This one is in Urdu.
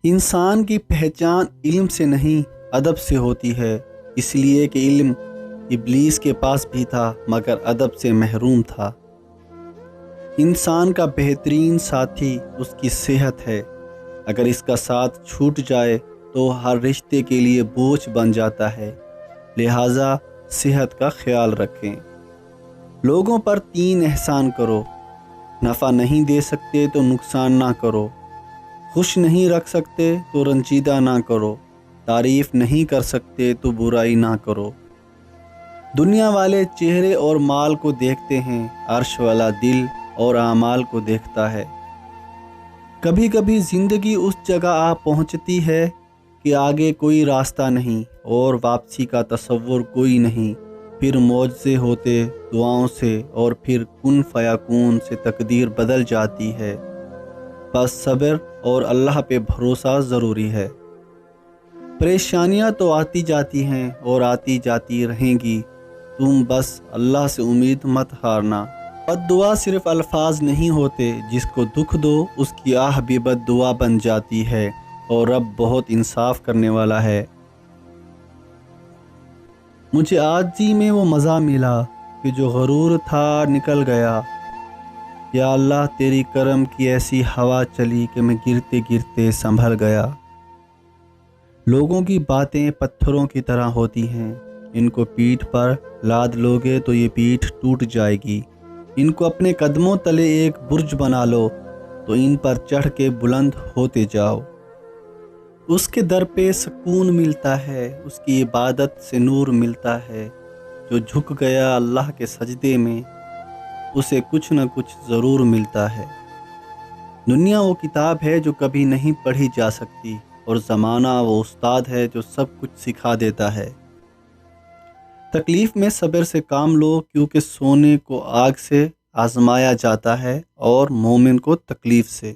انسان کی پہچان علم سے نہیں ادب سے ہوتی ہے، اس لیے کہ علم ابلیس کے پاس بھی تھا مگر ادب سے محروم تھا۔ انسان کا بہترین ساتھی اس کی صحت ہے، اگر اس کا ساتھ چھوٹ جائے تو ہر رشتے کے لیے بوجھ بن جاتا ہے، لہٰذا صحت کا خیال رکھیں۔ لوگوں پر 3 احسان کرو، نفع نہیں دے سکتے تو نقصان نہ کرو، خوش نہیں رکھ سکتے تو رنجیدہ نہ کرو، تعریف نہیں کر سکتے تو برائی نہ کرو۔ دنیا والے چہرے اور مال کو دیکھتے ہیں، عرش والا دل اور اعمال کو دیکھتا ہے۔ کبھی کبھی زندگی اس جگہ آ پہنچتی ہے کہ آگے کوئی راستہ نہیں اور واپسی کا تصور کوئی نہیں، پھر معجزے ہوتے دعاؤں سے اور پھر کن فیکون سے تقدیر بدل جاتی ہے۔ بس صبر اور اللہ پہ بھروسہ ضروری ہے۔ پریشانیاں تو آتی جاتی ہیں اور آتی جاتی رہیں گی، تم بس اللہ سے امید مت ہارنا۔ بد دعا صرف الفاظ نہیں ہوتے، جس کو دکھ دو اس کی آہ بھی بد دعا بن جاتی ہے، اور رب بہت انصاف کرنے والا ہے۔ مجھے عاجزی میں وہ مزہ ملا کہ جو غرور تھا نکل گیا۔ یا اللہ تیری کرم کی ایسی ہوا چلی کہ میں گرتے گرتے سنبھل گیا۔ لوگوں کی باتیں پتھروں کی طرح ہوتی ہیں، ان کو پیٹھ پر لاد لوگے تو یہ پیٹھ ٹوٹ جائے گی۔ ان کو اپنے قدموں تلے ایک برج بنا لو تو ان پر چڑھ کے بلند ہوتے جاؤ۔ اس کے در پہ سکون ملتا ہے، اس کی عبادت سے نور ملتا ہے۔ جو جھک گیا اللہ کے سجدے میں، اسے کچھ نہ کچھ ضرور ملتا ہے۔ دنیا وہ کتاب ہے جو کبھی نہیں پڑھی جا سکتی، اور زمانہ وہ استاد ہے جو سب کچھ سکھا دیتا ہے۔ تکلیف میں صبر سے کام لو، کیونکہ سونے کو آگ سے آزمایا جاتا ہے اور مومن کو تکلیف سے۔